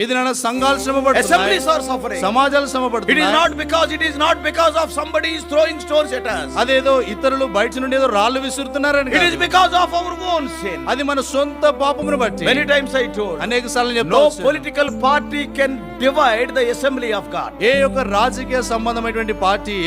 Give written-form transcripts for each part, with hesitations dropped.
ఇది నా సంఘాలు శ్రమపడుతున్నాయి, assemblies are suffering. సమాజాలు It is శ్రమపడుతున్నాయి. not because of somebody is throwing stones at us. అదేదో ఇతరులు బయట నుండి ఏదో రాళ్ళు విసురుతున్నారని It is కాదు. because of our own sin. అది మన సొంత పాపమును బట్టి. Many times I told, అనేక సార్లు no చెప్తాను, political party can divide the assembly of God. ఏ యొక్క రాజకీయ సంబంధమైనటువంటి పార్టీ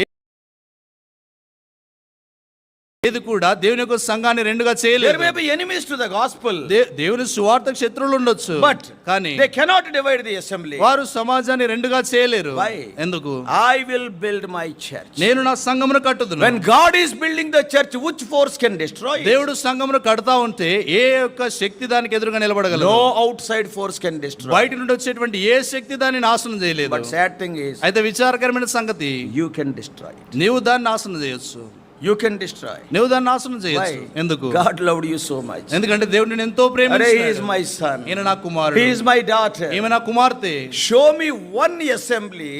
ఏది కూడా దేవుని యొక్క సంఘాన్ని రెండుగా There చేయలేదు. may be enemies to the gospel, దేవుని సువార్తకు శత్రువులు ఉండొచ్చు, but కానీ they cannot divide the assembly. వారు సమాజాన్ని రెండుగా చేయలేరు. Why? ఎందుకు? I will build my church. నేను నా సంఘమును కట్టుదును. When God is building the church, which force can destroy it? దేవుడు సంఘమును కడతా ఉంటే ఏ యొక్క శక్తి దానికి ఎదురుగా నిలబడగలదు? No outside force can destroy. బయట నుండి వచ్చేటువంటి ఏ శక్తి దాన్ని నాశనం చేయలేదు. But sad thing is, అయితే విచారకరమైన సంగతి, you can destroy it. నీవు దాన్ని నాశనం చేయొచ్చు, You can destroy. నువ్వు దాన్ని నాశనం చేయొచ్చు. Why? ఎందుకు? God loved you so much. ఎందుకంటే దేవుడు నిన్ను ఎంతో He is ప్రేమించాడు. my son. ఈయన నా కుమారుడు, He is my daughter. ఈమె నా కుమార్తె. Show me one assembly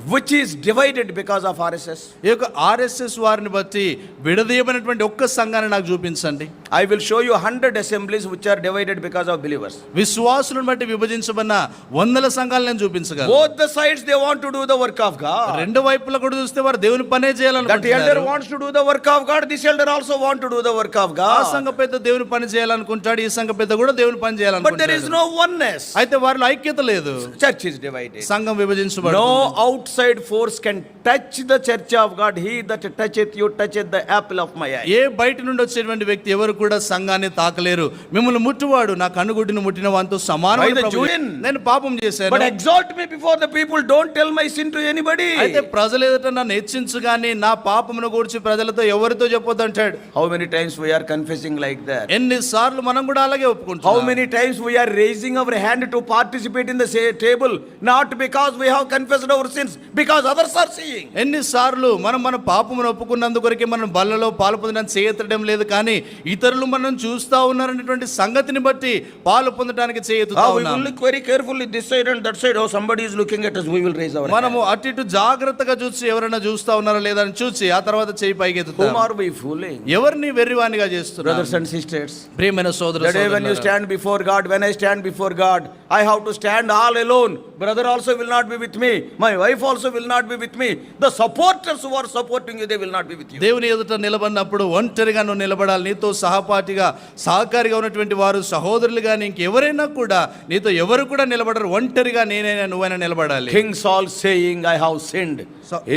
which is divided because of RSS. ఈ యొక్క ఆర్ఎస్ఎస్ వారిని బట్టి విడదీయబడినటువంటి ఒక్క సంఘాన్ని నాకు చూపించండి. I will show you 100 assemblies which are divided because of believers. విశ్వాసులను బట్టి విభజించబడిన వందల సంఘాలు నేను చూపించగలను. Both the sides they want to do the work of God. రెండు వైపులా కూడా చూస్తే వారు దేవుని పనే That చేయాలనుకుంటున్నారు. elder wants to do the work of God. This elder also want to do the work of ఆ God. సంఘ పెద్ద దేవుని పని చేయాలనుకుంటాడు, ఈ సంఘ పెద్ద కూడా దేవుని పని But there is చేయాలనుకుంటాడు. no oneness. అయితే వారిలో ఐక్యత లేదు. Church is divided. సంఘం విభజించబడింది. No outside force can touch the church of God. He that toucheth you toucheth the apple of my eye. ఏ బయట నుండి వచ్చేటువంటి వ్యక్తి ఎవరు కూడా సంఘాన్ని తాకలేరు. మిమ్మల్ని ముట్టువాడు నా కన్నుగుడ్డిని ముట్టిన వానితో సమానమైన By the ప్రభువు. Judean. నేను పాపం చేశాను, But exalt me before the people. Don't tell my sin to anybody. అయితే ప్రజలు ఎదుట నన్ను హెచ్చించు గాని నా పాపమును గూర్చి ప్రజలతో ఎవరితో చెప్పొద్దు అంటాడు. How many times we are confessing like that? ఎన్నిసార్లు మనం కూడా అలాగే How ఒప్పుకుంటాం. many times we are raising our hand to participate in the table, not because we have confessed our sins, because others are seeing. ఎన్నిసార్లు మనం మన పాపమును ఒప్పుకున్నందుకొరకే మనం బల్లలో పాలు పొందడానికి చేయెత్తడం లేదు, కానీ ఇతరులు మనం చూస్తా ఉన్నారనేటువంటి సంగతిని బట్టి పాలు పొందడానికి చేయెత్తుతా We will ఉన్నాం. look very carefully this side and that side. Oh, somebody is looking at us. We will raise our hand. మనము అటు ఇటు జాగ్రత్తగా చూసి ఎవరైనా చూస్తా ఉన్నారా లేదా అని చూసి ఆ తర్వాత చేయి Whom పైకెత్తుతాం. are we fooling? ఎవరిని వెర్రివానిగా చేస్తున్నారు? Brothers and sisters, ప్రియమైన సోదర the day when you stand before God, when I stand before God, I have to stand all alone. Brother also will not be with me. My wife also will not be with me. The supporters who are supporting you, they will not be with you. దేవుని ఎదుట నిలబడినప్పుడు ఒంటరిగా నువ్వు నిలబడాలి. నీతో సహపాఠిగా సహకారిగా ఉన్నటువంటి వారు సహోదరులు కానీ ఇంకెవరైనా కూడా నీతో ఎవరు కూడా నిలబడరు. ఒంటరిగా నేనైనా నువ్వైనా నిలబడాలి. King Saul saying, I have sinned,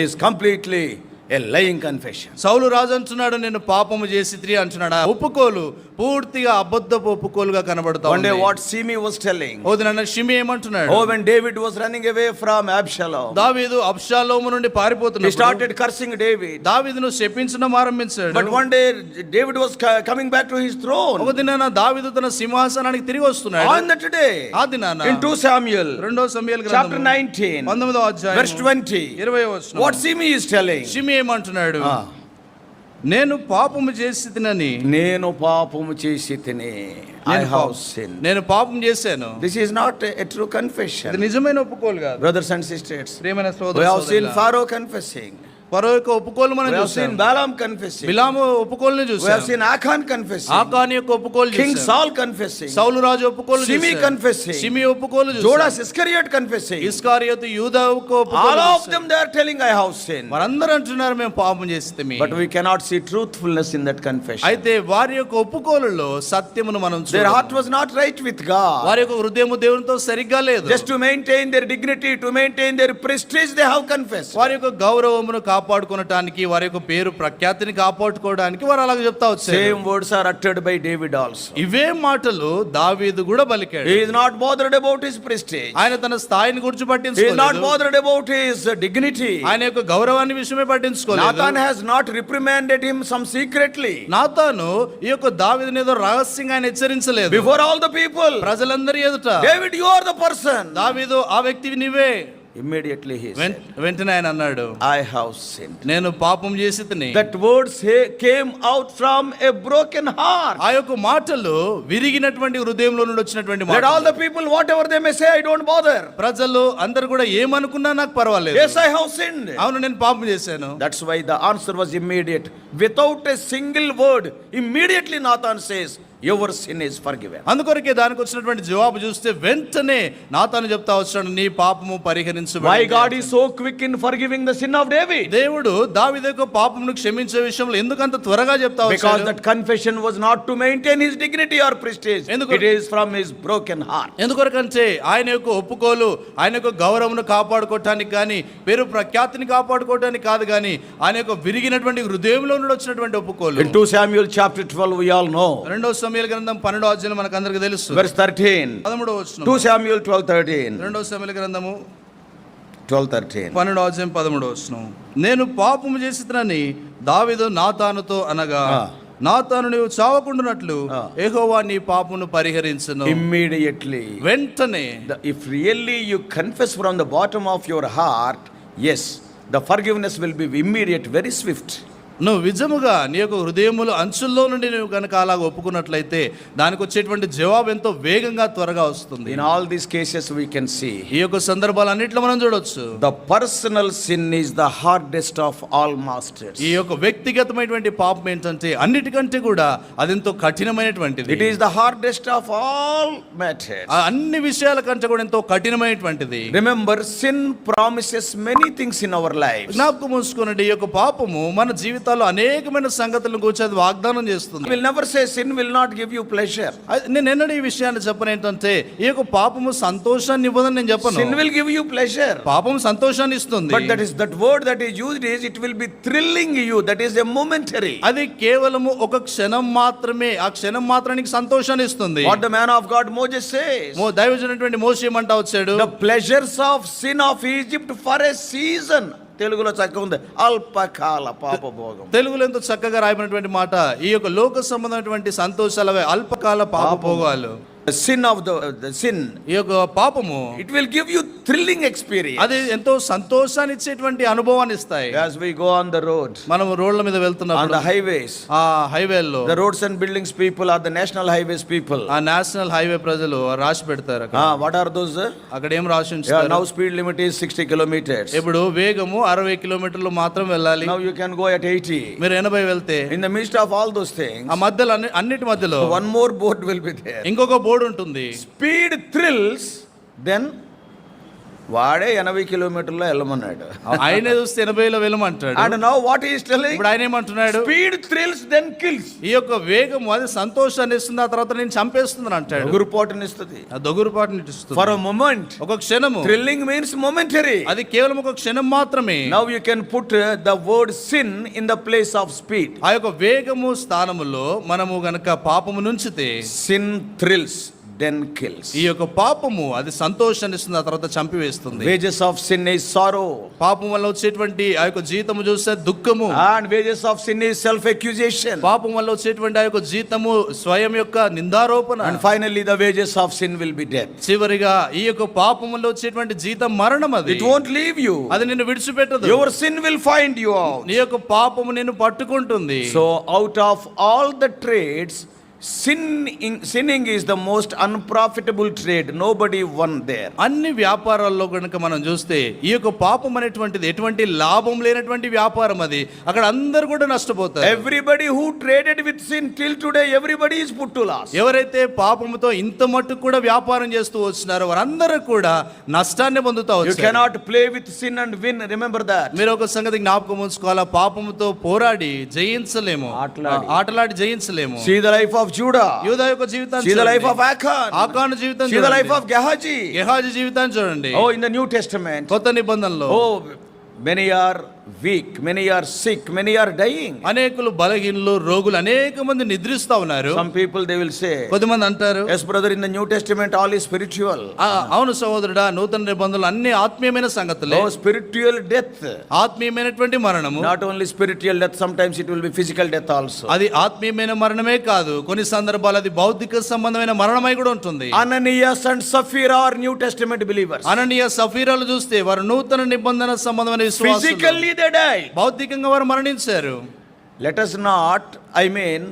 is completely a lying confession. సౌలు రాజు అంటున్నాడు నేను పాపము చేసి అంటున్నాడు. ఆ ఒప్పుకోలు పూర్తిగా అబద్ధపు ఒప్పుకోలుగా కనబడుతా One day ఉంది. what Shimei was telling. ఓ దినాన షిమి ఏమంటున్నాడు? Oh, when David was running away from Absalom, దావీదు అబ్షాలోము నుండి he పారిపోతున్నాడు. started cursing David. దావీదును శపించడం ఆరంభించాడు. But one day David was coming back to his throne. ఒక దినాన దావీదు తన సింహాసనానికి తిరిగి వస్తున్నాడు. On that day, ఆ దినాన in 2 Samuel, రెండో సమూయేలు chapter గ్రంథము 19, 19వ అధ్యాయం verse 20, 20వ వచనం. what Shimei is telling. షిమి ఏమంటున్నాడు? నేను పాపము చేసి తినని, నేను పాపము చేసి తిని, I have sinned. నేను పాపం చేశాను. This is not a true ఇది confession. నిజమైన ఒప్పుకోలు కాదు. Brothers and sisters, ప్రియమైన we సోదర have seen సోదరులారా, Pharaoh confessing. ఫరో యొక్క ఒప్పుకోలు మనం We have చూసాం. seen Balaam confessing. Balaam ఒప్పుకోలుని We have చూసాం. seen Achan confessing. ఆకాని యొక్క ఒప్పుకోలు King చూసాం. Saul confessing. సౌలు రాజు ఒప్పుకోలు Shimei చూసాం. confessing. షిమి ఒప్పుకోలు చూసాం. Judas Iscariot confessing. ఇస్కారియోతు యూదా యొక్క All ఒప్పుకోలు of చూసాం. them they are telling, I have sinned. వారందరూ అంటున్నారు మేము పాపం చేస్తామే. But we cannot see truthfulness in that confession. అయితే వారి యొక్క ఒప్పుకోలులో సత్యమును మనం Their చూడము. heart was not right with God. వారి యొక్క హృదయము దేవునితో సరిగ్గా లేదు. Just to maintain their dignity, to maintain their prestige, they have confessed. వారి యొక్క గౌరవమును కాపాడుకోవడానికి, వారి యొక్క పేరు ప్రఖ్యాతిని కాపాడుకోవడానికి వారు అలాగే చెప్తా వచ్చారు. Same words are uttered by David also. ఇవే మాటలు దావీదు కూడా పలికాడు. He is not bothered about his prestige. ఆయన తన స్థాయిని గురించి He is not పట్టించుకోలేదు. bothered about his dignity. ఆయన యొక్క గౌరవాన్ని విషయమే పట్టించుకోలేదు. Nathan has not reprimanded him some secretly. నాతాను ఈ యొక్క దావీదుని ఏదో రహస్యంగా ఆయన హెచ్చరించలేదు. Before all the people, ప్రజలందరి ఎదుట David, you are the person. దావీదు ఆ వ్యక్తివి నీవే. Immediately he said, వెంటనే ఆయన అన్నాడు I have sinned. నేను పాపం చేసి తిని. That word came out from a broken heart. ఆ యొక్క మాటలు విరిగినటువంటి హృదయంలో నుండి వచ్చినటువంటి Let all మాటలు. the people, whatever they may say, I don't bother. ప్రజలు అందరు కూడా ఏమనుకున్నా నాకు పర్వాలేదు. Yes, I have sinned. అవును నేను పాపం చేశాను. That's why the answer was immediate. Without a single word, immediately Nathan says, your sin is forgiven. అందుకొరకే దానికి వచ్చినటువంటి జవాబు చూస్తే వెంటనే నాతాను చెప్తా వచ్చాడు, నీ పాపము Why పరిహరించబడింది. God is so quick in forgiving the sin of David? దేవుడు దావీదు యొక్క పాపమును క్షమించే విషయంలో ఎందుకంత త్వరగా చెప్తా Because వచ్చాడు? that confession was not to maintain his dignity or prestige. ఎందుకు- It is from his broken heart. ఎందుకొరకంటే ఆయన యొక్క ఒప్పుకోలు ఆయన యొక్క గౌరవమును కాపాడుకోవటానికి కానీ పేరు ప్రఖ్యాతిని కాపాడుకోవటానికి కాదు కానీ ఆయన యొక్క విరిగినటువంటి హృదయంలో నుండి వచ్చినటువంటి ఒప్పుకోలు. In 2 Samuel chapter 12 we all know. రెండో సమూయేలు గ్రంథం 12వ అధ్యాయం మనకు అందరికీ తెలుసు. Verse 13. 13వ వచనం. 2 Samuel 12:13. రెండో సమూయేలు గ్రంథము 12:13. 12వ అధ్యాయం 13వ వచనం. నేను పాపము చేసినని దావీదు నాతానుతో అనగా, నాతాను నీవు చావకుండునట్లు యెహోవా నీ పాపమును పరిహరించును. Immediately. వెంటనే If really you confess from the bottom of your heart, yes, the forgiveness will be immediate, very swift. నువ్వు నిజముగా నీ యొక్క హృదయములు అంచుల్లో నుండి నువ్వు కనుక అలా ఒప్పుకున్నట్లయితే దానికి వచ్చేటువంటి జవాబు ఎంతో వేగంగా త్వరగా వస్తుంది. In all these cases we can see ఈ యొక్క సందర్భాలన్నింటిలో మనం చూడొచ్చు, the personal sin is the hardest of all masters. ఈ యొక్క వ్యక్తిగతమైనటువంటి పాపం ఏంటంటే అన్నిటికంటే కూడా అదెంతో కఠినమైనటువంటిది. It is the hardest of all matters. ఆ అన్ని విషయాల కంటే కూడా ఎంతో కఠినమైనటువంటిది. Remember, sin promises many things in our lives. జ్ఞాపకం ఉంచుకోనండి, ఈ యొక్క పాపము మన జీవితాల్లో అనేకమైన సంగతులను గురించి అది వాగ్దానం చేస్తుంది. I will never say sin will not give you pleasure. నేను ఎన్నడూ ఈ విషయాన్ని చెప్పను ఏంటంటే ఈ యొక్క పాపము సంతోషాన్ని ఇవ్వదని నేను చెప్పను. Sin will give you pleasure. పాపం సంతోషాన్ని ఇస్తుంది. But that word that is used is it will be thrilling you. That is a momentary. అది కేవలము ఒక క్షణం మాత్రమే, ఆ క్షణం మాత్రానికి సంతోషాన్ని ఇస్తుంది. What the man of God Moses says. దైవజనటువంటి మోషే ఏమంటా వచ్చాడు, The pleasures of sin of Egypt for a season. తెలుగులో చక్కగా ఉంది, అల్పకాల పాపభోగం. తెలుగులో ఎంతో చక్కగా రాయబడినటువంటి మాట, ఈ యొక్క లోక సంబంధమైనటువంటి సంతోషాలవే అల్పకాల పాపభోగాలు. The sin of the sin, ఈ యొక్క పాపము it will give you thrilling experience. అది ఎంతో సంతోషాన్ని ఇచ్చేటువంటి అనుభవాన్ని ఇస్తాయి. As we go on the road, మనము రోడ్ల మీద on వెళ్తున్నప్పుడు the highways, ఆ హైవేల్లో the roads and buildings people are the national highways people. ఆ నేషనల్ హైవే ప్రజలు రాసి పెడతారు అక్కడ. What are those? అక్కడ ఏం రాసి Yeah, ఉంచుతారు? now speed limit is 60 kilometers. ఇప్పుడు వేగము 60 కిలోమీటర్లు మాత్రం వెళ్ళాలి. Now you can go at 80. మీరు 80 వెళ్తే In the midst of all those things, ఆ మధ్యలో అన్నిటి మధ్యలో one more board will be there. ఇంకొక బోర్డు ఉంటుంది. Speed thrills, then వాడే 80 కిలోమీటర్లో వెళ్ళమన్నాడు. ఆయన చూస్తే 80లో వెళ్ళమంటాడు. And now what he is telling? ఇప్పుడు ఆయన ఏమంటున్నాడు, Speed thrills, then kills. ఈ యొక్క వేగము అది సంతోషాన్ని ఇస్తుంది, ఆ తర్వాత నేను చంపేస్తుందని అంటాడు. గురుపోటునిస్తుంది. ఆ దొగురుపాటుని ఇస్తుంది. For a moment. ఒక క్షణము. Thrilling means momentary. అది కేవలం ఒక క్షణం మాత్రమే. Now you can put the word sin in the place of speed. ఆ యొక్క వేగము స్థానములో మనము గనక పాపము నుంచితే Sin thrills, then kills. ఈ యొక్క పాపము అది సంతోషాన్ని ఇస్తుంది, ఆ తర్వాత చంపివేస్తుంది. Wages of sin is sorrow. పాపం వల్ల వచ్చేటువంటి ఆ యొక్క జీతము చూస్తే దుఃఖము. And wages of sin is self-accusation. పాపం వల్ల వచ్చేటువంటి ఆ యొక్క జీతము స్వయం యొక్క నిందారోపణ. And finally the wages of sin will be death. చివరిగా ఈ యొక్క పాపం వల్ల వచ్చేటువంటి జీతం మరణం. అది It won't leave you. అది నిన్ను విడిచిపెట్టదు. Your sin will find you out. నీ యొక్క పాపము నిన్ను పట్టుకుంటుంది. So out of all the trades, sinning is the most unprofitable trade. Nobody won there. అన్ని వ్యాపారాల్లో కనుక మనం చూస్తే ఈ యొక్క పాపం అనేటువంటిది ఎటువంటి లాభం లేనటువంటి వ్యాపారం. అది అక్కడ అందరూ కూడా నష్టపోతారు. Everybody who traded with sin till today, everybody is put to loss. ఎవరైతే పాపముతో ఇంత మట్టుకు కూడా వ్యాపారం చేస్తూ వచ్చినారో వారందరూ కూడా నష్టాన్ని పొందుతూ You వచ్చారు. cannot play with sin and win. Remember that. మీరు ఒక సంగతి జ్ఞాపకం ఉంచుకోవాలా, పాపముతో పోరాడి జయించలేము, ఆటలాడి జయించలేము. See the life of Judah. యూదా యొక్క జీవితాన్ని See the life చూడండి. of Achan. ఆకాను జీవితాన్ని See the life చూడండి. of Gehazi. గెహాజీ జీవితాన్ని చూడండి. Oh, in the New Testament. కొత్త నిబంధనలో Oh, many are weak, many are sick, many are dying. అనేకులు బలహీనులు, రోగులు అనేక మంది నిద్రిస్తా ఉన్నారు. Some people they will say, కొద్దిమంది అంటారు, yes brother, in the New Testament all is spiritual. అవును సహోదరుడా, నూతన నిబంధనలు అన్ని ఆత్మీయమైన సంగతులే. Oh, spiritual death. ఆత్మీయమైనటువంటి మరణము. Not only spiritual death, sometimes it will be physical death also. అది ఆత్మీయమైన మరణమే కాదు, కొన్ని సందర్భాలు అది భౌతిక సంబంధమైన మరణమై కూడా ఉంటుంది. Ananias and Sapphira are New Testament believers. అననీయ సఫీరాలు చూస్తే వారు నూతన నిబంధన సంబంధమైన విశ్వాసులు. Physically they died. భౌతికంగా వారు మరణించారు. Let us not, I mean,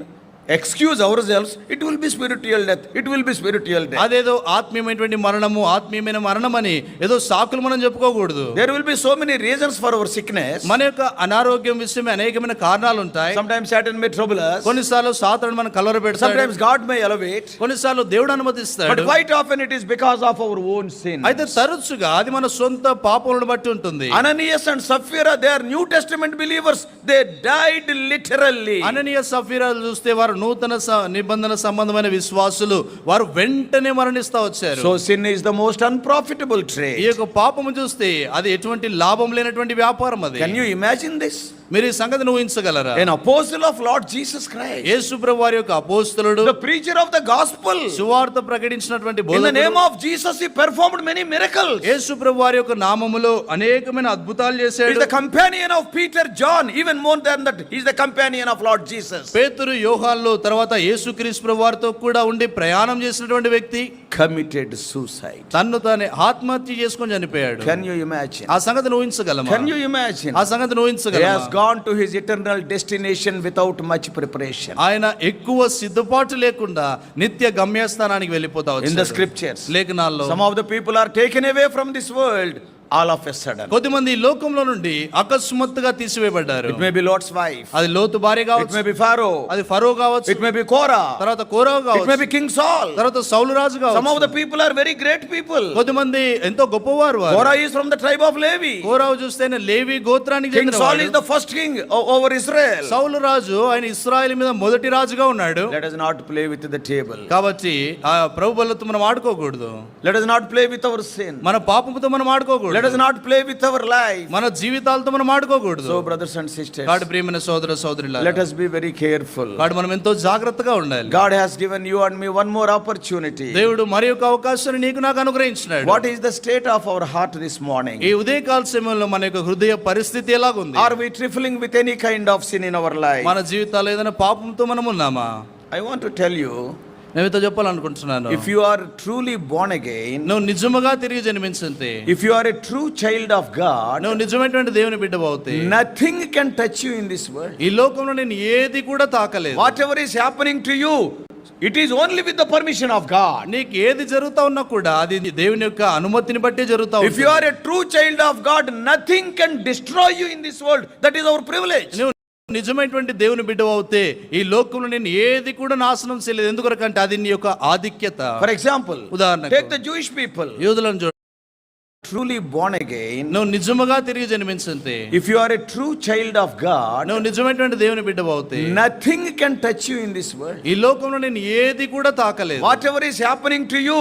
excuse ourselves, it will be spiritual death. It will be spiritual death. అదేదో ఆత్మీయమైనటువంటి మరణము ఆత్మీయమైన మరణం అని ఏదో సాకులు మనం చెప్పుకోకూడదు. There will be so many reasons for our sickness. మన యొక్క అనారోగ్యం విషయమే అనేకమైన కారణాలు ఉంటాయి. Sometimes Satan may trouble us. కొన్నిసార్లు సాతాను మనం కలవరపెడతాడు. Sometimes God may elevate. కొన్నిసార్లు దేవుడు అనుమతిస్తాడు. But quite often it is because of our own sin. అయితే తరచుగా అది మన సొంత పాపములను బట్టి ఉంటుంది. Ananias and Sapphira, they are New Testament believers. They died literally. అననీయ సఫీరాలు చూస్తే వారు నూతన నిబంధన సంబంధమైన విశ్వాసులు, వారు వెంటనే మరణిస్తా వచ్చారు. So sin is the most unprofitable ఈ trade. యొక్క పాపము చూస్తే అది ఎటువంటి లాభం లేనటువంటి వ్యాపారం అది. Can you imagine this? మీరు ఈ సంగతిని ఊహించగలరా? An apostle of Lord Jesus Christ, యేసు ప్రభువు వారి యొక్క అపోస్తలుడు, the preacher of the gospel, సువార్త ప్రకటించినటువంటి in the బోధకుడు, name of Jesus he performed many miracles. యేసు ప్రభువు వారి యొక్క నామములో అనేకమైన అద్భుతాలు He is చేశాడు. the companion of Peter, John, even more than that he is the companion of Lord Jesus. పేతురు, యోహాన్లు, తర్వాత యేసుక్రీస్తు ప్రభు వారితో కూడా ఉండి ప్రయాణం చేసినటువంటి వ్యక్తి Committed suicide. తన్ను తానే ఆత్మహత్య చేసుకొని చనిపోయాడు. Can you imagine? ఆ సంగతిని ఊహించగలమా? Can you imagine? ఆ సంగతిని He has ఊహించగలమా? gone to his eternal destination without much preparation. ఆయన ఎక్కువ సిద్ధపాటు లేకుండా నిత్య గమ్యస్థానానికి వెళ్ళిపోతా In the వచ్చాడు. scriptures, లేఖనాల్లో some of the people are taken away from this world all of a sudden. కొద్దిమంది ఈ లోకంలో నుండి అకస్మాత్తుగా తీసివేయబడ్డారు. It may be Lot's wife. అది లోతు భార్య It కావచ్చు, may be Pharaoh. అది ఫరో కావచ్చు, It may be Korah. తర్వాత కోరవ It may కావచ్చు, be King Saul. తర్వాత సౌలు రాజు Some of కావచ్చు. the people are very great people. కొద్దిమంది ఎంతో గొప్పవారు వారు. Korah is from the tribe of Levi. కోరవ చూస్తేనే లేవి గోత్రానికి King Saul is చెందినవాడు. the first king over Israel. సౌలు రాజు ఆయన ఇశ్రాయేలు మీద మొదటి రాజుగా ఉన్నాడు. Let us not play with the table. కాబట్టి ఆ ప్రభు బలతో మనం ఆడుకోకూడదు. Let us not play with our sin. మన పాపముతో మనం Let ఆడుకోకూడదు. us not play with our life. మన జీవితాలతో మనం ఆడుకోకూడదు. So brothers and sisters, కాడు ప్రియమైన సోదర సోదరులారా, let us be very careful. కాడు మనం ఎంతో జాగ్రత్తగా ఉండాలి. God has given you and me one more opportunity. దేవుడు మరి ఒక అవకాశాన్ని నీకు నాకు అనుగ్రహించినాడు. What is the state of our heart this morning? ఈ ఉదయకాల సమయంలో మన యొక్క హృదయ పరిస్థితి ఎలాగుంది? Are we trifling with any kind of sin in our life? మన జీవితాల్లో ఏదైనా పాపంతో మనం ఉన్నామా? I want to tell you, నేను మీతో చెప్పాలనుకుంటున్నాను, if you are truly born again, నువ్వు నిజముగా తిరిగి జన్మించింది, if you are a true child of God, నువ్వు నిజమైనటువంటి దేవుని బిడ్డవవుతే, nothing can touch you in this world. ఈ లోకంలో నేను ఏది కూడా తాకలేదు. Whatever is happening to you, it is only with the permission of God. నీకు ఏది జరుగుతా ఉన్నా కూడా అది దేవుని యొక్క అనుమతిని బట్టి జరుగుతా If you are a true child of God, nothing can destroy you in this world. That is our privilege. నువ్వు నిజమైనటువంటి దేవుని బిడ్డవు అవుతే ఈ లోకంలో నేను ఏది కూడా నాశనం చేయలేదు. ఎందుకంటే అది నీ యొక్క ఆధిక్యత. For example, ఉదాహరణకు take the Jewish people. యూదులను చూడు, Truly born again, నువ్వు నిజముగా తిరిగి జన్మించింది, if you are a true child of God, నువ్వు నిజమైనటువంటి దేవుని బిడ్డవు అవుతే, nothing can touch you in this world. ఈ లోకంలో నేను ఏది కూడా తాకలేదు. Whatever is happening to you,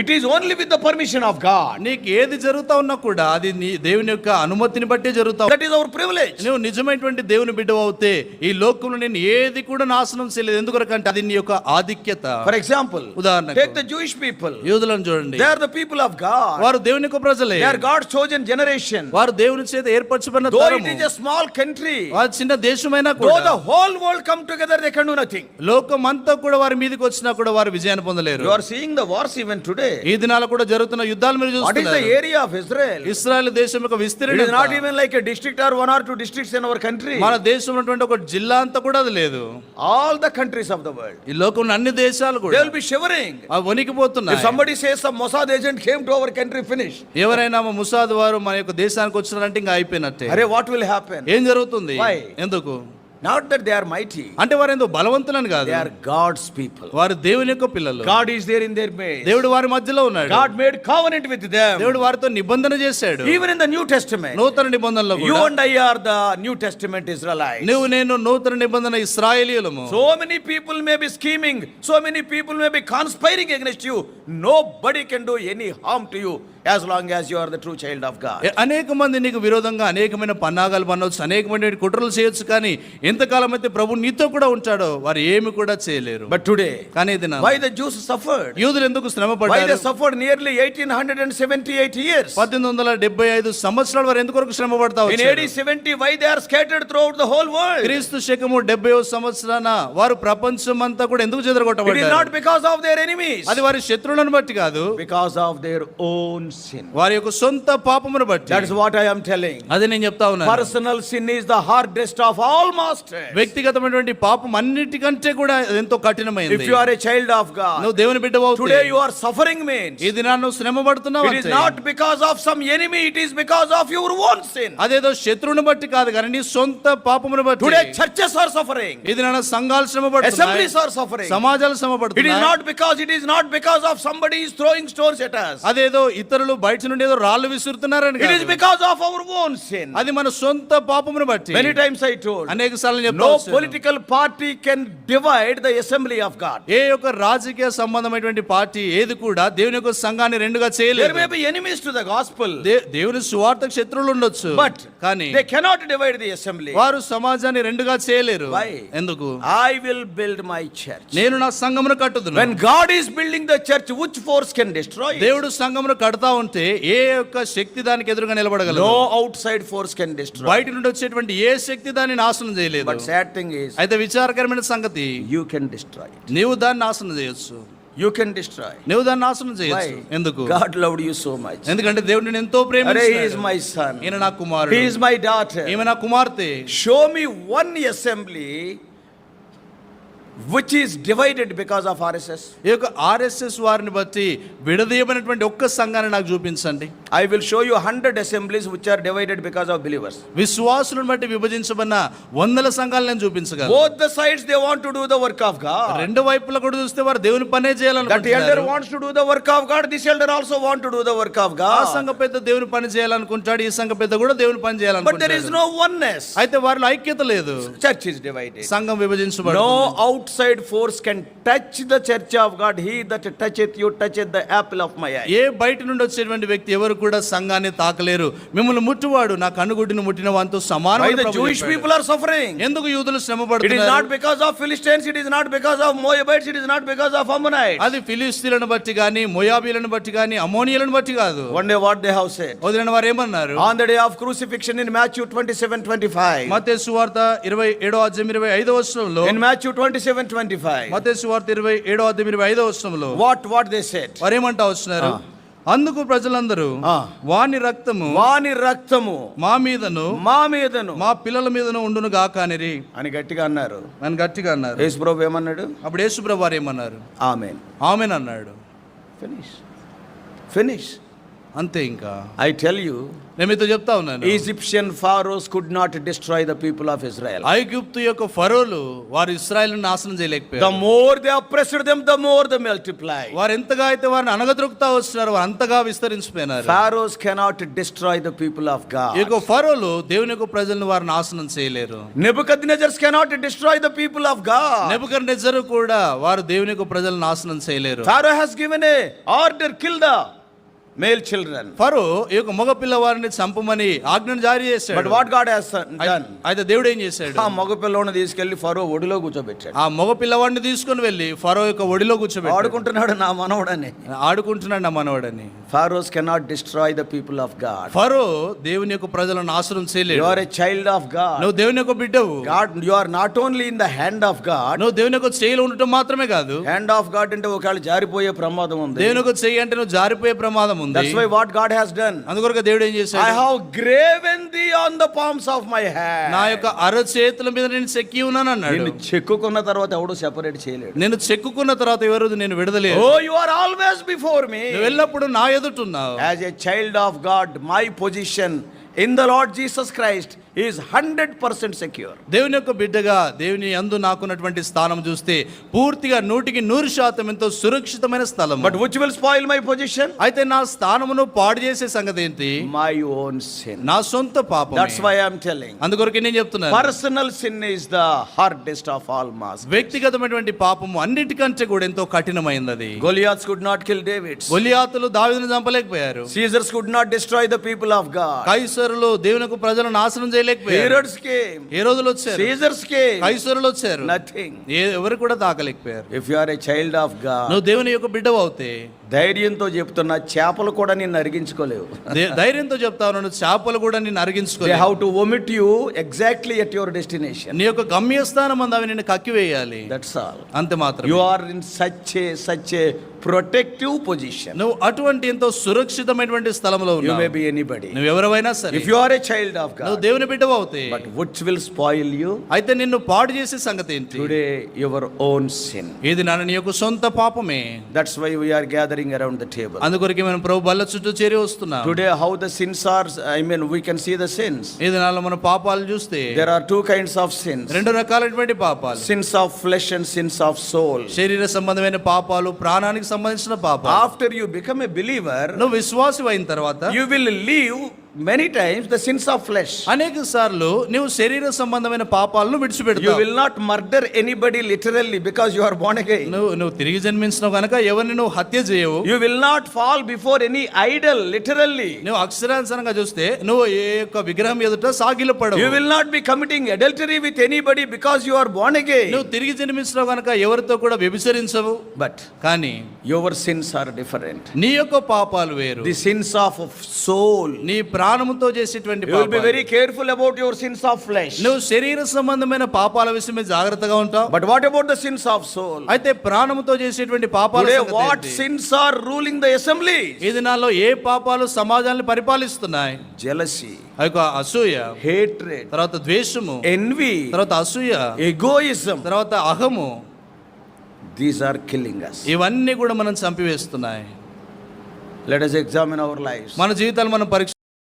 it is only with the permission of God. నీకు ఏది జరుగుతా ఉన్నా కూడా అది నీ దేవుని యొక్క అనుమతిని బట్టి జరుగుతా. That is our privilege. నువ్వు నిజమైనటువంటి దేవుని బిడ్డవు అవుతే ఈ లోకంలో నేను ఏది కూడా నాశనం చేయలేదు. ఎందుకంటే అది నీ యొక్క ఆధిక్యత. For example, ఉదాహరణకు take the Jewish people. యూదులను చూడండి, They are the people of God. వారు దేవుని యొక్క ప్రజలే, They are God's chosen generation. వారు దేవుని చేత ఏర్పరచబడిన Though it తరము. is a small country, వారు చిన్న దేశమైనా though కూడా the whole world come together, they can do nothing. లోకం అంతా కూడా వారి మీదకి వచ్చినా కూడా వారు విజయాన్ని పొందలేరు. You are seeing the wars even today. ఈ దినాల కూడా జరుగుతున్న యుద్ధాలు మీరు What is the చూస్తున్నారు. area of Israel? ఇశ్రాయేలు దేశం యొక్క It విస్తీర్ణం is not even like a district or one or two districts in our country. మన దేశంలో ఉన్నటువంటి ఒక జిల్లా అంతా కూడా అది లేదు. All the countries of the world, ఈ లోకంలో అన్ని దేశాలు they కూడా will be shivering. అవి వణికిపోతున్నాయి. If somebody says some Mossad agent came to our country, finish. ఎవరైనా మా ముసాద్ వారు మన యొక్క దేశానికి వచ్చినారంటే ఇంకా అయిపోయినట్టే. Arey, what will happen? ఏం జరుగుతుంది? Why? ఎందుకు Not that they are mighty. అంటే వారు ఎంతో బలవంతులని కాదు, They are God's people. వారు దేవుని యొక్క పిల్లలు. God is there in their midst. దేవుడు వారి మధ్యలో ఉన్నాడు. God made covenant with them. దేవుడు వారితో నిబంధన చేశాడు. Even in the New Testament, నూతన నిబంధనలో you కూడా and I are the New Testament Israelites. నువ్వు నేను నూతన నిబంధన ఇశ్రాయేలీయులము. So many people may be scheming, so many people may be conspiring against you. Nobody can do any harm to you as long as you are the true child of God. అనేక మంది నీకు విరోధంగా అనేకమైన పన్నాగాలు పన్నవచ్చు, అనేకమైన కుట్రలు చేయొచ్చు, కానీ ఎంతకాలం అయితే ప్రభు నీతో కూడా ఉంటాడో వారు ఏమి కూడా చేయలేరు. But today, కానీ ఇది why the Jews suffered? యూదులు ఎందుకు శ్రమ Why పడ్డారు? they suffered nearly 1878 years? 1875 సంవత్సరాల వారు ఎందుకు శ్రమ పడతా In వచ్చారు? AD 70, why they are scattered throughout the whole world? క్రీస్తు శకము 70వ సంవత్సరాన వారు ప్రపంచం అంతా కూడా ఎందుకు It is చెదరగొట్టబడ్డారు? not because of their enemies, అది వారి శత్రువులను బట్టి కాదు, because of their own sin. వారి యొక్క సొంత పాపమును బట్టి. That is what I am telling. అదే నేను చెప్తా ఉన్నాను. Personal sin is the hardest of all masters. వ్యక్తిగతమైనటువంటి పాపం అన్నిటికంటే కూడా ఎంతో కఠినమైనది. If you are a child of God, నువ్వు దేవుని బిడ్డవు today you are suffering means ఈ దినాన నువ్వు శ్రమ పడుతున్నావు it is అంటే not because of some enemy, it is because of your own sin. అదేదో శత్రువుని బట్టి కాదు కానీ నీ సొంత పాపమును బట్టి. Today churches are suffering, ఈ దినాన సంఘాలు శ్రమ పడుతున్నాయి, assemblies are suffering. సమాజాలు శ్రమ It is పడుతున్నాయి. not because of somebody is throwing stones at us. అదేదో ఇతరులు బయట నుండి ఏదో రాళ్ళు విసురుతున్నారని It is కాదు. because of our own sin. అది మన సొంత పాపమును బట్టి. Many times I told, అనేక సార్లు no చెప్తాను, political party can divide the assembly of God. ఏ యొక్క రాజకీయ సంబంధమైనటువంటి పార్టీ ఏది కూడా దేవుని యొక్క సంఘాన్ని రెండుగా There చేయలేదు. may be enemies to the gospel, దేవుని సువార్తకు శత్రువులు ఉండొచ్చు, but కానీ they cannot divide the assembly. వారు సమాజాన్ని రెండుగా చేయలేరు. Why? ఎందుకు? I will build my church. నేను నా సంఘమును కట్టుదును. When God is building the church, which force can destroy it? దేవుడు సంఘమును కడతా ఉంటే ఏ యొక్క శక్తి దానికి ఎదురుగా నిలబడగలదు? No outside force can destroy. బయట నుండి వచ్చేటువంటి ఏ శక్తి దాన్ని నాశనం చేయలేదు. But sad thing is, అయితే విచారకరమైన సంగతి, you can destroy it. నీవు దాన్ని నాశనం చేయొచ్చు. You can destroy. నువ్వు దాన్ని నాశనం చేయొచ్చు. Why? ఎందుకు? God loved you so much. ఎందుకంటే దేవుడు నిన్ను ఎంతో He is ప్రేమించాడు. my son. ఈయన నా కుమారుడు, He is my daughter. ఈమె నా కుమార్తె. Show me one assembly which is divided because of RSS. ఈ యొక్క ఆర్ఎస్ఎస్ వారిని బట్టి విడదీయబడినటువంటి ఒక్క సంఘాన్ని నాకు చూపించండి. I will show you 100 assemblies which are divided because of believers. విశ్వాసులను బట్టి విభజించబడిన వందల సంఘాలను నేను చూపించగలను. Both the sides they want to do the work of God. రెండు వైపులా కూడా చూస్తే వారు దేవుని పనే That elder చేయాలనుకుంటున్నారు. wants to do the work of God. This elder also want to do the work of ఆ God. సంఘ పెద్ద దేవుని పని చేయాలనుకుంటాడు, ఈ సంఘ పెద్ద కూడా దేవుని పని But there is చేయాలనుకుంటాడు. no oneness. అయితే వారిలో ఐక్యత లేదు. Church is divided. సంఘం విభజించబడింది. No outside force can touch the church of God. He that toucheth you toucheth the apple of my eye. ఏ బయట నుండి వచ్చేటువంటి వ్యక్తి ఎవరు కూడా సంఘాన్ని తాకలేరు. మిమ్మల్ని ముట్టువాడు నా కన్నుగుడ్డిని ముట్టిన వానితో Why సమానమని the ప్రభువు Jewish చెప్పాడు. people are suffering? ఎందుకు యూదులు శ్రమ It is not పడుతున్నారు? because of Philistines, it is not because of Moabites, it is not because of Ammonites. అది ఫిలిస్తీన్లను బట్టి గాని, మోయాబీలను బట్టి గాని, అమోనియలను బట్టి కాదు. One day what they have said. వదిలిన వారు ఏమన్నారు? On the day of crucifixion in Matthew 27:25. మత్తయి సువార్త 27వ అధ్యాయం 25వ వచనంలో, In Matthew 27:25. మత్తయి సువార్త 27వ అధ్యాయం 25వ వచనంలో What they said? వారు ఏమంటా వస్తున్నారు? అందుకు ప్రజలందరూ వాని రక్తము వాని రక్తము మా మీదను మా మీదను మా పిల్లల మీదను ఉండును గాకనిరి అని గట్టిగా అన్నారు. అని గట్టిగా అన్నారు. యేసు ప్రభు ఏమన్నాడు? అప్పుడు యేసుప్రభు వారు ఏమన్నారు? ఆమేన్. ఆమేన్ అన్నాడు. ఫినిష్ అంతే. ఇంకా I tell you, నేను మీతో చెప్తా ఉన్నాను, Egyptian pharaohs could not destroy the people of Israel. ఐగుప్తు యొక్క ఫరోలు వారు ఇశ్రాయేలును నాశనం చేయలేకపోయారు. The more they oppressed them, the more they multiplied. వారు ఎంతగా అయితే వారిని అనగద్రొక్కుతా వస్తున్నారు, వారు అంతగా విస్తరించిపోయినారు. Pharaohs cannot destroy the people of God. ఈ యొక్క ఫరోలు దేవుని యొక్క ప్రజలను వారు నాశనం చేయలేరు. Nebuchadnezzar cannot destroy the people of God. నెబుకద్నెజరు కూడా వారు దేవుని యొక్క ప్రజలను నాశనం చేయలేరు. Pharaoh has given a order, kill the male children. ఫరో ఈ యొక్క మగ పిల్లవారిని చంపమని ఆజ్ఞను జారీ But చేశాడు. what God has done? అయితే దేవుడు ఏం చేశాడు? ఆ మగ పిల్లోని తీసుకెళ్లి ఫరో ఒడిలో కూర్చోబెట్టాడు. ఆ మగ పిల్లవాడిని తీసుకొని వెళ్ళి ఫరో యొక్క ఒడిలో కూర్చోబెట్టాడు. ఆడుకుంటున్నాడు నా మనవడని. ఆడుకుంటున్నాడు నా మనవడని. Pharaohs cannot destroy the people of God. ఫరో దేవుని యొక్క ప్రజలను నాశనం You చేయలేడు. are a child of God. నువ్వు దేవుని యొక్క బిడ్డవు. God, you are not only in the hand of God. నువ్వు దేవుని యొక్క చేయిలో ఉండటం మాత్రమే కాదు, Hand of God అంటే ఒకవేళ జారిపోయే ప్రమాదం ఉంది. దేవుని యొక్క చేయి అంటే నువ్వు జారిపోయే ప్రమాదం ఉంది. That's why what God has done. అందుకొరకు దేవుడు ఏం I చేశాడు? have graven thee on the palms of my hand. నా యొక్క అరచేతుల మీద నేను చెక్కి ఉన్నాను అన్నాడు. నిన్ను చెక్కుకున్న తర్వాత ఎవడు సెపరేట్ చేయలేడు. నేను చెక్కుకున్న తర్వాత ఎవరు నేను విడదలేదు. Oh, you are always before me. నువ్వు ఎల్లప్పుడూ నా ఎదుటున్నావు. As a child of God, my position in the Lord Jesus Christ is 100% secure. దేవుని యొక్క బిడ్డగా దేవుని యందు నాకున్నటువంటి స్థానం చూస్తే పూర్తిగా 100% ఎంతో సురక్షితమైన స్థలం. But which will spoil my position? అయితే నా స్థానమును పాడు చేసే సంగతి ఏంటి? My own sin. నా సొంత పాపం. That's why I am telling. అందుకొరకు నేను చెప్తున్నాను, Personal sin is the hardest of all masks. వ్యక్తిగతమైనటువంటి పాపము అన్నిటికంటే కూడా ఎంతో కఠినమైనది అది. Goliaths could not kill David. గొలియాతులు దావీదును చంపలేకపోయారు. Caesars could not destroy the people of God. కైసరులు దేవుని యొక్క ప్రజలను నాశనం చేయలేకపోయారు. Herods came. ఏ రోజులు వచ్చారు? Caesars came. కైసరులు వచ్చారు. Nothing. ఎవరు కూడా తాకలేకపోయారు. If you are a child of God, నువ్వు దేవుని యొక్క బిడ్డవు అవుతే ధైర్యంతో చెప్తున్నా చేపలు కూడా నిన్ను అరిగించుకోలేవు. ధైర్యంతో చెప్తాను, నువ్వు చేపలు కూడా నిన్ను They అరిగించుకోలేవు. have to vomit you exactly at your destination. నీ యొక్క గమ్యస్థానం అందు అవి నిన్ను కక్కివేయాలి. That's all. అంతే మాత్రం. You are in such a protective position. నువ్వు అటువంటి ఎంతో సురక్షితమైనటువంటి స్థలంలో You may ఉన్నావు. be anybody. నువ్వు ఎవరైనా సరే, If you are a child of నువ్వు God, దేవుని బిడ్డవు అవుతే, but which will spoil you? అయితే నిన్ను పాడు చేసే సంగతి ఏంటి? Today, your own sin. ఇది నాన్న నీ యొక్క సొంత పాపమే. That's why we are gathering around the table. అందుకొరకే మనం ప్రభు బల్ల చుట్టూ చేరి వస్తున్నాం. Today, how the sins are, we can see the sins. ఈ దినాల్లో మన పాపాలు చూస్తే There are two kinds of sins. రెండు రకాలైనటువంటి పాపాలు, Sins of flesh and sins of soul. శరీర సంబంధమైన పాపాలు, ప్రాణానికి సంబంధించిన పాపాలు. After you become a believer, నువ్వు విశ్వాసి అయిన తర్వాత you will leave many times the sins of flesh. అనేక సార్లు నువ్వు శరీర సంబంధమైన పాపాలను You విడిచిపెడతావు. will not murder anybody literally because you are born again. నువ్వు తిరిగి జన్మించినావు కనుక ఎవరిని నువ్వు హత్య చేయవు. You will not fall before any idol literally. నువ్వు అక్షరాంశంగా చూస్తే నువ్వు ఏ యొక్క విగ్రహం ఎదుట సాగిలపడవు. You will not be committing adultery with anybody because you are born again. నువ్వు తిరిగి జన్మించినావు కనుక ఎవరితో కూడా వ్యభిచరించవు. But కానీ your sins are different. నీ యొక్క పాపాలు వేరు. The sins of soul. నీ ప్రాణముతో చేసేటువంటి You will be పాపాలు. very careful about your sins of flesh. నువ్వు శరీర సంబంధమైన పాపాల విషయమే జాగ్రత్తగా ఉంటావు. But what about the sins of soul? అయితే ప్రాణముతో చేసేటువంటి పాపాల Today, సంగతి what ఏంటి? sins are ruling the assembly? ఈ దినాల్లో ఏ పాపాలు సమాజాన్ని పరిపాలిస్తున్నాయి? Jealousy, ఆ యొక్క అసూయ, hatred, తర్వాత ద్వేషము, envy, తర్వాత అసూయ, egoism. తర్వాత అహము, These are killing us. ఇవన్నీ కూడా మనం చంపివేస్తున్నాయి. Let us examine our lives. మన జీవితాలు మనం పరీక్ష